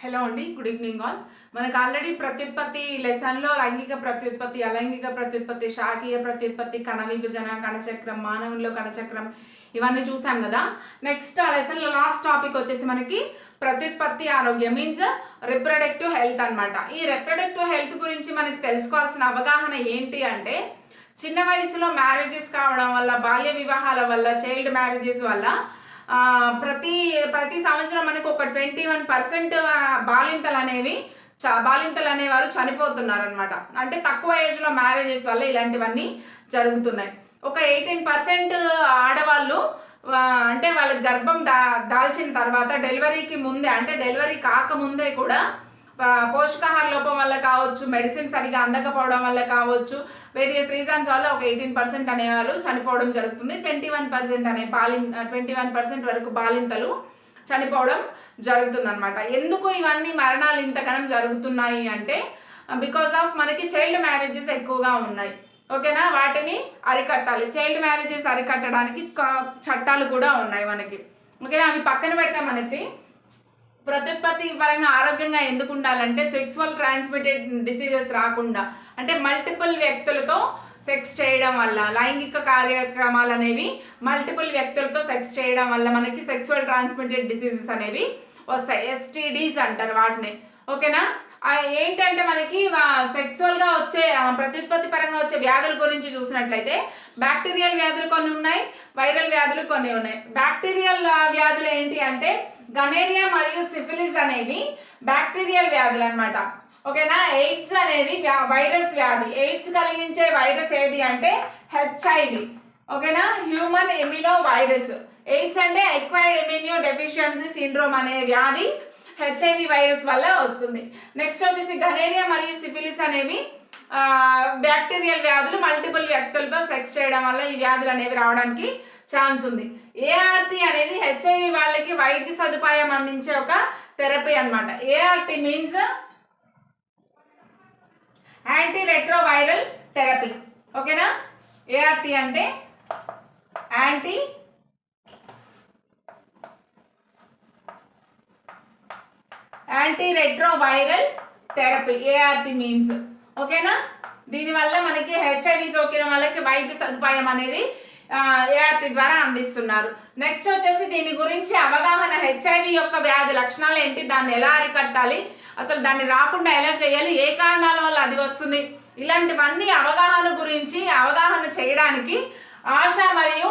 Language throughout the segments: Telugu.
హలో అండి, గుడ్ ఈవినింగ్ ఆల్. మనకు ఆల్రెడీ ప్రత్యుత్పత్తి లెసన్లో లైంగిక ప్రత్యుత్పత్తి, అలైంగిక ప్రత్యుత్పత్తి, శాఖీయ ప్రత్యుత్పత్తి, కణ విభజన, కణచక్రం, మానవుల్లో కణచక్రం ఇవన్నీ చూసాం కదా. నెక్స్ట్ ఆ లెసన్లో లాస్ట్ టాపిక్ వచ్చేసి మనకి ప్రత్యుత్పత్తి ఆరోగ్యం మీన్స్ రిప్రొడక్టివ్ హెల్త్ అనమాట. ఈ రిప్రొడక్టివ్ హెల్త్ గురించి మనకి తెలుసుకోవాల్సిన అవగాహన ఏంటి అంటే, చిన్న వయసులో మ్యారేజెస్ కావడం వల్ల, బాల్య వివాహాల వల్ల, చైల్డ్ మ్యారేజెస్ వల్ల ప్రతి సంవత్సరం మనకు ఒక 21% బాలింతలు అనేవారు చనిపోతున్నారు అనమాట. అంటే తక్కువ ఏజ్లో మ్యారేజెస్ వల్ల ఇలాంటివన్నీ జరుగుతున్నాయి. ఒక 18% ఆడవాళ్ళు అంటే వాళ్ళకి గర్భం దాల్చిన తర్వాత డెలివరీకి ముందే, అంటే డెలివరీ కాకముందే కూడా పోషకాహార లోపం వల్ల కావచ్చు, మెడిసిన్ సరిగా అందకపోవడం వల్ల కావచ్చు, వేరియస్ రీజన్స్ వల్ల ఒక 18% అనేవాళ్ళు చనిపోవడం జరుగుతుంది. 21% వరకు బాలింతలు చనిపోవడం జరుగుతుంది అనమాట. ఎందుకు ఇవన్నీ మరణాలు ఇంతకనం జరుగుతున్నాయి అంటే, బికాస్ ఆఫ్ మనకి చైల్డ్ మ్యారేజెస్ ఎక్కువగా ఉన్నాయి. ఓకేనా, వాటిని అరికట్టాలి. చైల్డ్ మ్యారేజెస్ అరికట్టడానికి చట్టాలు కూడా ఉన్నాయి మనకి. ఓకేనా, అవి పక్కన పెడితే మనకి ప్రత్యుత్పత్తి పరంగా ఆరోగ్యంగా ఎందుకు ఉండాలంటే, సెక్సువల్ ట్రాన్స్మిటెడ్ డిసీజెస్ రాకుండా, అంటే మల్టిపుల్ వ్యక్తులతో సెక్స్ చేయడం వల్ల, లైంగిక కార్యక్రమాలు అనేవి మల్టిపుల్ వ్యక్తులతో సెక్స్ చేయడం వల్ల మనకి సెక్సువల్ ట్రాన్స్మిటెడ్ డిసీజెస్ అనేవి వస్తాయి. STDs అంటారు వాటిని. ఓకేనా, ఏంటంటే మనకి సెక్సువల్గా వచ్చే ప్రత్యుత్పత్తి పరంగా వచ్చే వ్యాధుల గురించి చూసినట్లయితే, బ్యాక్టీరియల్ వ్యాధులు కొన్ని ఉన్నాయి, వైరల్ వ్యాధులు కొన్ని ఉన్నాయి. బ్యాక్టీరియల్ వ్యాధులు ఏంటి అంటే గనేరియా మరియు సిఫిలిస్ అనేవి బ్యాక్టీరియల్ వ్యాధులు అనమాట. ఓకేనా, ఎయిడ్స్ అనేది వైరస్ వ్యాధి. ఎయిడ్స్ కలిగించే వైరస్ ఏది అంటే HIV. ఓకేనా, హ్యూమన్ ఇమ్యూనో వైరస్. ఎయిడ్స్ అంటే ఎక్వైర్డ్ ఇమ్యూనో డెఫిషియన్సీ సిండ్రోమ్ అనే వ్యాధి HIV వైరస్ వల్ల వస్తుంది. నెక్స్ట్ వచ్చేసి గనేరియా మరియు సిఫిలిస్ అనేవి బ్యాక్టీరియల్ వ్యాధులు. మల్టిపుల్ వ్యక్తులతో సెక్స్ చేయడం వల్ల ఈ వ్యాధులు అనేవి రావడానికి ఛాన్స్ ఉంది. ART అనేది HIV వాళ్ళకి వైద్య సదుపాయం అందించే ఒక థెరపీ అనమాట. ART means anti retroviral therapy. ఓకేనా, ART అంటే anti retroviral therapy, ART means. ఓకేనా, దీనివల్ల మనకి HIV సోకిన వాళ్ళకి వైద్య సదుపాయం అనేది ART ద్వారా అందిస్తున్నారు. నెక్స్ట్ వచ్చేసి దీని గురించి అవగాహన, HIV యొక్క వ్యాధి లక్షణాలు ఏంటి, దాన్ని ఎలా అరికట్టాలి, అసలు దాన్ని రాకుండా ఎలా చేయాలి, ఏ కారణాల వల్ల అది వస్తుంది, ఇలాంటివన్నీ అవగాహన చేయడానికి ఆశా మరియు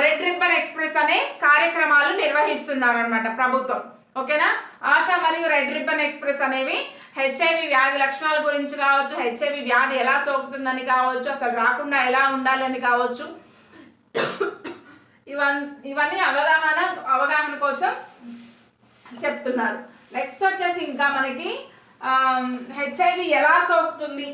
రెడ్ రిబ్బన్ ఎక్స్ప్రెస్ అనే కార్యక్రమాలు నిర్వహిస్తున్నారు అన్నమాట ప్రభుత్వం. ఓకేనా, ఆశా మరియు రెడ్ రిబ్బన్ ఎక్స్ప్రెస్ అనేవి HIV వ్యాధి లక్షణాల గురించి కావచ్చు, HIV వ్యాధి ఎలా సోకుతుందని కావచ్చు, అసలు రాకుండా ఎలా ఉండాలని కావచ్చు, ఇవన్నీ అవగాహన కోసం చెప్తున్నారు. నెక్స్ట్ వచ్చేసి ఇంకా మనకి HIV ఎలా సోకుతుంది,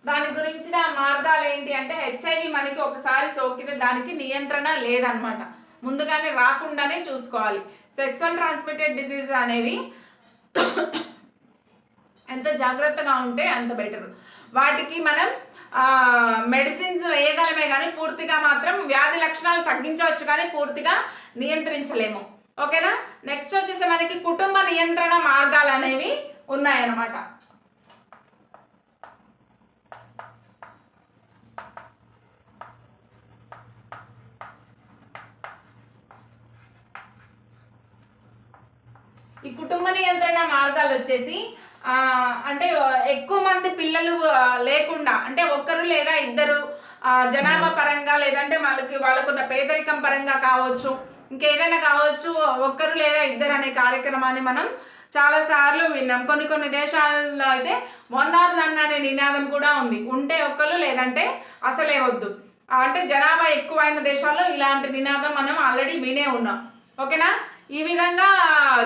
దాని గురించిన మార్గాలు ఏంటి అంటే, HIV మనకి ఒకసారి సోకితే దానికి నియంత్రణ లేదనమాట. ముందుగానే రాకుండానే చూసుకోవాలి. సెక్సువల్ ట్రాన్స్మిటెడ్ డిసీజ్ అనేవి ఎంత జాగ్రత్తగా ఉంటే అంత బెటర్. వాటికి మనం మెడిసిన్స్ వేయగలమే కానీ పూర్తిగా మాత్రం వ్యాధి లక్షణాలు తగ్గించవచ్చు కానీ పూర్తిగా నియంత్రించలేము. ఓకేనా, నెక్స్ట్ వచ్చేసి మనకి కుటుంబ నియంత్రణ మార్గాలు అనేవి ఉన్నాయన్నమాట. ఈ కుటుంబ నియంత్రణ మార్గాలు వచ్చేసి అంటే ఎక్కువ మంది పిల్లలు లేకుండా, అంటే ఒక్కరు లేదా ఇద్దరు జనాభా పరంగా, లేదంటే వాళ్ళకున్న పేదరికం పరంగా కావచ్చు, ఇంకేదైనా కావచ్చు, ఒక్కరు లేదా ఇద్దరు అనే కార్యక్రమాన్ని మనం చాలాసార్లు విన్నాం. కొన్ని దేశాల్లో అయితే 1 or none అనే నినాదం కూడా ఉంది. ఉంటే ఒక్కరు, లేదంటే అసలే వద్దు. అంటే జనాభా ఎక్కువైన దేశాల్లో ఇలాంటి నినాదం మనం ఆల్రెడీ వినే ఉన్నాం. ఓకేనా, ఈ విధంగా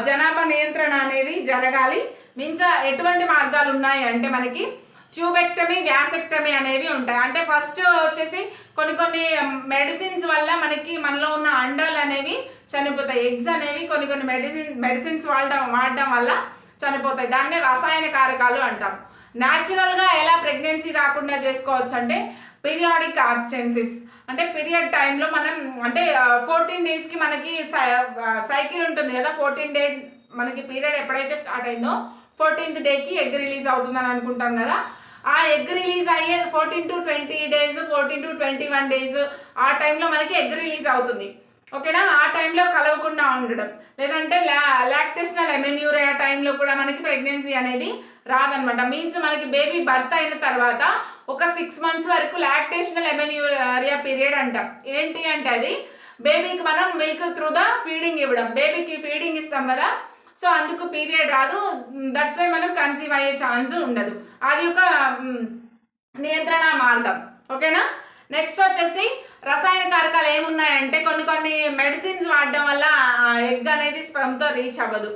జనాభా నియంత్రణ అనేది జరగాలి. మీన్స్ ఎటువంటి మార్గాలు ఉన్నాయి అంటే మనకి ట్యూబెక్టమీ, వ్యాసెక్టమీ అనేవి ఉంటాయి. అంటే ఫస్ట్ వచ్చేసి కొన్ని మెడిసిన్స్ వల్ల మనలో ఉన్న అండాలు అనేవి చనిపోతాయి. ఎగ్స్ అనేవి కొన్ని మెడిసిన్స్ వాడడం వల్ల చనిపోతాయి. దాన్నే రసాయన కారకాలు అంటాం. న్యాచురల్గా ఎలా ప్రెగ్నెన్సీ రాకుండా చేసుకోవచ్చు అంటే పీరియాడిక్ అబ్స్టెన్సిస్, అంటే పీరియడ్ టైంలో మనం అంటే 14 డేస్కి మనకి సైకిల్ ఉంటుంది కదా, 14 డేస్ మనకి పీరియడ్ ఎప్పుడైతే స్టార్ట్ అయిందో 14th డేకి ఎగ్ రిలీజ్ అవుతుందని అనుకుంటాం కదా. ఆ ఎగ్ రిలీజ్ అయ్యే 14 to 20 డేస్, 14 to 21 డేస్ ఆ టైంలో మనకి ఎగ్ రిలీజ్ అవుతుంది. ఓకేనా, ఆ టైంలో కలవకుండా ఉండడం, లేదంటే లాక్టేషనల్ ఎమెన్యూరియా టైంలో కూడా మనకి ప్రెగ్నెన్సీ అనేది రాదనమాట. మీన్స్ మనకి బేబీ బర్త్ అయిన తర్వాత ఒక 6 months వరకు లాక్టేషనల్ ఎమెన్యూరియా పీరియడ్ అంటాం. ఏంటి అంటే అది బేబీకి మనం మిల్క్ త్రూ ద ఫీడింగ్ ఇవ్వడం, బేబీకి ఫీడింగ్ ఇస్తాం కదా, సో అందుకు పీరియడ్ రాదు. దట్స్ వై మనం కన్సీవ్ అయ్యే ఛాన్స్ ఉండదు. అది ఒక నియంత్రణ మార్గం. ఓకేనా. నెక్స్ట్ వచ్చేసి రసాయన కారకాలు ఏమున్నాయంటే కొన్ని మెడిసిన్స్ వాడడం వల్ల ఎగ్ అనేది స్పెర్మ్తో రీచ్ అవ్వదు.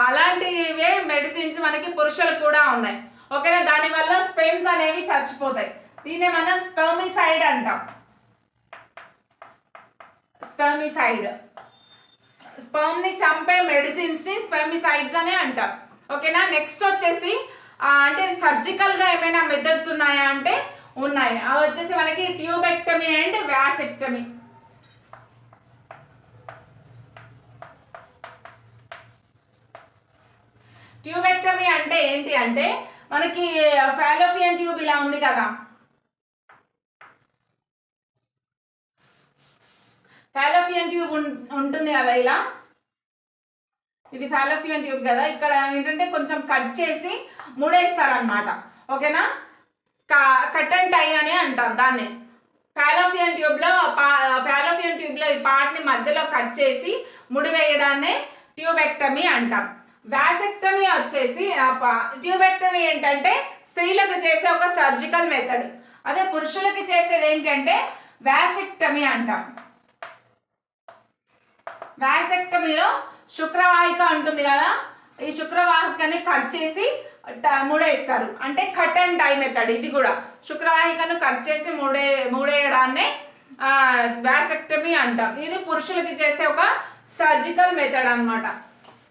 అలాంటివే మెడిసిన్స్ మనకి పురుషులకు కూడా ఉన్నాయి. ఓకేనా, దానివల్ల స్పెర్మ్స్ అనేవి చచ్చిపోతాయి. దీన్నే మనం స్పెర్మిసైడ్ అంటాం. స్పెర్మిసైడ్, స్పెర్మ్ని చంపే మెడిసిన్స్ని స్పెర్మిసైడ్స్ అనే అంటాం. ఓకేనా. నెక్స్ట్ వచ్చేసి అంటే సర్జికల్గా ఏమైనా మెథడ్స్ ఉన్నాయా అంటే ఉన్నాయి. అవి వచ్చేసి మనకి ట్యూబెక్టమీ అండ్ వ్యాసెక్టమీ. ట్యూబెక్టమీ అంటే ఏంటి అంటే మనకి ఫాలోపియన్ ట్యూబ్ ఇలా ఉంది కదా, ఫాలోపియన్ ట్యూబ్ ఉంటుంది కదా ఇలా, ఇది ఫాలోపియన్ ట్యూబ్ కదా, ఇక్కడ ఏంటంటే కొంచెం కట్ చేసి ముడేస్తారనమాట. ఓకేనా, కట్ అండ్ టై అని అంటాం దాన్ని. ఫాలోపియన్ ట్యూబ్లో ఈ పార్ట్ని మధ్యలో కట్ చేసి ముడివేయడాన్నే ట్యూబెక్టమీ అంటాం. వ్యాసెక్టమీ వచ్చేసి ట్యూబెక్టమీ ఏంటంటే స్త్రీలకు చేసే ఒక సర్జికల్ మెథడ్. అదే పురుషులకి చేసేది ఏంటంటే వ్యాసెక్టమీ అంటాం. వ్యాసెక్టమీలో శుక్రవాహిక ఉంటుంది కదా, ఈ శుక్రవాహికని కట్ చేసి ముడేస్తారు. అంటే కట్ అండ్ టై మెథడ్. ఇది కూడా శుక్రవాహికను కట్ చేసి ముడేయడాన్నే వ్యాసెక్టమీ అంటాం. ఇది పురుషులకి చేసే ఒక సర్జికల్ మెథడ్ అనమాట.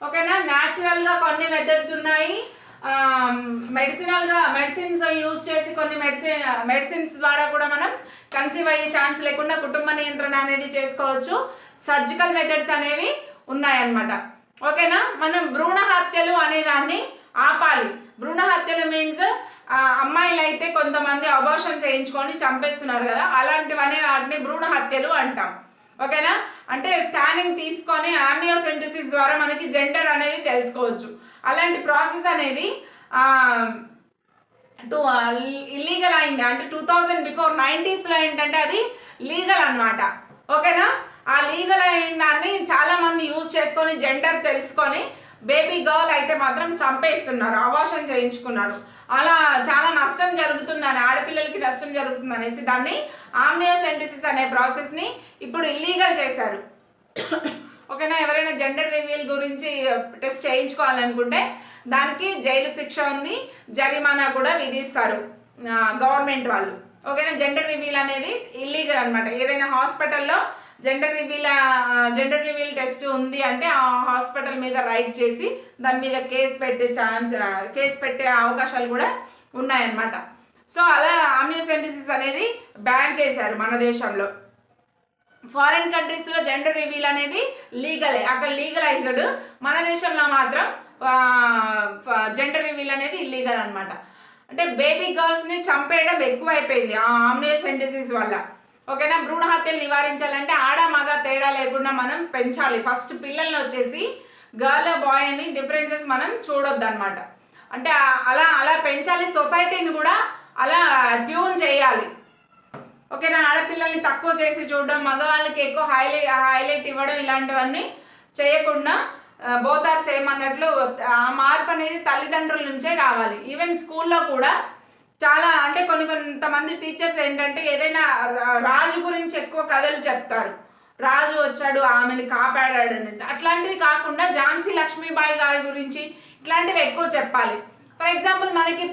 ఓకేనా. న్యాచురల్గా కొన్ని మెథడ్స్ ఉన్నాయి, మెడిసిన్స్ యూజ్ చేసి కొన్ని మెడిసిన్స్ ద్వారా కూడా మనం కన్సీవ్ అయ్యే ఛాన్స్ లేకుండా కుటుంబ నియంత్రణ అనేది చేసుకోవచ్చు. సర్జికల్ మెథడ్స్ అనేవి ఉన్నాయన్నమాట. ఓకేనా. మనం భ్రూణ హత్యలు అనే దాన్ని ఆపాలి. భ్రూణ హత్యలు మీన్స్ అమ్మాయిలు అయితే కొంతమంది అబార్షన్ చేయించుకొని చంపేస్తున్నారు కదా, అలాంటివనే వాటిని భ్రూణ హత్యలు అంటాం. ఓకేనా. అంటే స్కానింగ్ తీసుకొని ఆమ్నియోసెంటసిస్ ద్వారా మనకి జెండర్ అనేది తెలుసుకోవచ్చు. అలాంటి ప్రాసెస్ అనేది ఇల్లీగల్ అయింది. అంటే 2000 బిఫోర్ 90sలో ఏంటంటే అది లీగల్ అనమాట. ఓకేనా. ఆ లీగల్ అయిన దాన్ని చాలామంది యూజ్ చేసుకొని జెండర్ తెలుసుకొని బేబీ గర్ల్ అయితే మాత్రం చంపేస్తున్నారు, అబార్షన్ చేయించుకున్నారు. అలా చాలా నష్టం జరుగుతుందని, ఆడపిల్లలకి నష్టం జరుగుతుంది అనేసి దాన్ని ఆమ్నియోసెంటసిస్ అనే ప్రాసెస్ని ఇప్పుడు ఇల్లీగల్ చేశారు. ఓకేనా. ఎవరైనా జెండర్ రివీల్ గురించి టెస్ట్ చేయించుకోవాలనుకుంటే దానికి జైలు శిక్ష ఉంది, జరిమానా కూడా విధిస్తారు గవర్నమెంట్ వాళ్ళు. ఓకేనా. జెండర్ రివీల్ అనేది ఇల్లీగల్ అనమాట. ఏదైనా హాస్పిటల్లో జెండర్ రివీల్ టెస్ట్ ఉంది అంటే ఆ హాస్పిటల్ మీద రైట్ చేసి దాని మీద కేసు పెట్టే అవకాశాలు కూడా ఉన్నాయన్నమాట. సో అలా ఆమ్నియోసెంటసిస్ అనేది బ్యాన్ చేశారు మన దేశంలో. ఫారిన్ కంట్రీస్లో జెండర్ రివీల్ అనేది లీగలే, అక్కడ లీగలైజ్డ్. మన దేశంలో మాత్రం జెండర్ రివీల్ అనేది ఇల్లీగల్ అనమాట. అంటే బేబీ గర్ల్స్ని చంపేయడం ఎక్కువైపోయింది ఆ ఆమ్నియోసెంటసిస్ వల్ల. ఓకేనా. భ్రూణ హత్యలు నివారించాలంటే ఆడ మగ తేడా లేకుండా మనం పెంచాలి. ఫస్ట్ పిల్లల్ని వచ్చేసి గర్ల్ బాయ్ అని డిఫరెన్సెస్ మనం చూడొద్దు అనమాట. అంటే అలా పెంచాలి. సొసైటీని కూడా అలా ట్యూన్ చేయాలి. ఓకేనా. ఆడపిల్లల్ని తక్కువ చేసి చూడడం, మగవాళ్ళకి ఎక్కువ హైలైట్ ఇవ్వడం, ఇలాంటివన్నీ చేయకుండా బోత్ ఆర్ సేమ్ అన్నట్లు ఆ మార్పు అనేది తల్లిదండ్రుల నుంచే రావాలి. ఈవెన్ స్కూల్లో కూడా చాలా అంటే కొంతమంది టీచర్స్ ఏంటంటే ఏదైనా రాజు గురించి ఎక్కువ కథలు చెప్తారు, రాజు వచ్చాడు ఆమెని కాపాడాడు అనేసి. అట్లాంటివి కాకుండా ఝాన్సీ లక్ష్మీబాయి గారి గురించి ఇట్లాంటివి ఎక్కువ చెప్పాలి. ఫర్ ఎగ్జాంపుల్ మనకి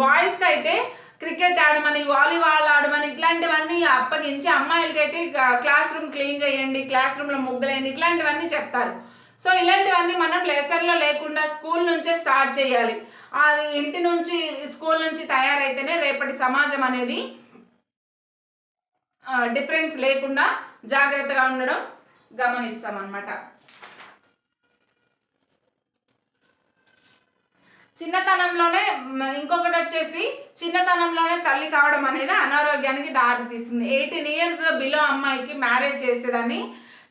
బాయ్స్కి అయితే క్రికెట్ ఆడమని, వాలీబాల్ ఆడమని ఇట్లాంటివన్నీ అప్పగించి, అమ్మాయిలకైతే క్లాస్ రూమ్ క్లీన్ చేయండి, క్లాస్ రూమ్లో ముగ్గులేయండి, ఇట్లాంటివన్నీ చెప్తారు. సో ఇలాంటివన్నీ మనం లెసన్లో లేకుండా స్కూల్ నుంచే స్టార్ట్ చేయాలి. అది ఇంటి నుంచి స్కూల్ నుంచి తయారైతేనే రేపటి సమాజం అనేది డిఫరెన్స్ లేకుండా జాగ్రత్తగా ఉండడం గమనిస్తాం అన్నమాట. చిన్నతనంలోనే ఇంకొకటి వచ్చేసి చిన్నతనంలోనే తల్లి కావడం అనేది అనారోగ్యానికి దారితీస్తుంది. 18 ఇయర్స్ బిలో అమ్మాయికి మ్యారేజ్ చేసేదాన్ని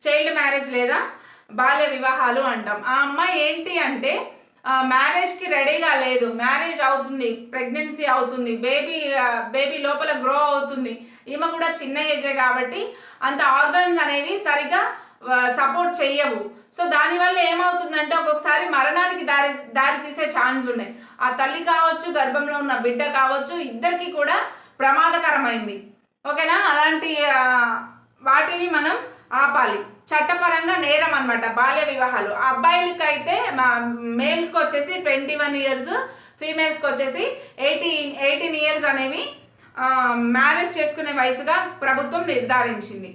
చైల్డ్ మ్యారేజ్ లేదా బాల్య వివాహాలు అంటాం. ఆ అమ్మాయి ఏంటి అంటే మ్యారేజ్కి రెడీగా లేదు, మ్యారేజ్ అవుతుంది, ప్రెగ్నెన్సీ అవుతుంది, బేబీ లోపల గ్రో అవుతుంది, ఈమె కూడా చిన్న ఏజే కాబట్టి అంత ఆర్గన్స్ అనేవి సరిగ్గా సపోర్ట్ చెయ్యవు. సో దానివల్ల ఏమవుతుందంటే ఒక్కొక్కసారి మరణానికి దారి తీసే ఛాన్స్ ఉన్నాయి. ఆ తల్లి కావచ్చు, గర్భంలో ఉన్న బిడ్డ కావచ్చు, ఇద్దరికి కూడా ప్రమాదకరమైంది. ఓకేనా? అలాంటి వాటిని మనం ఆపాలి. చట్టపరంగా నేరం అనమాట బాల్య వివాహాలు. అబ్బాయిలకి అయితే మేల్స్కి వచ్చేసి 21 ఇయర్స్, ఫీమేల్స్కి వచ్చేసి 18 ఇయర్స్ అనేవి మ్యారేజ్ చేసుకునే వయసుగా ప్రభుత్వం నిర్ధారించింది.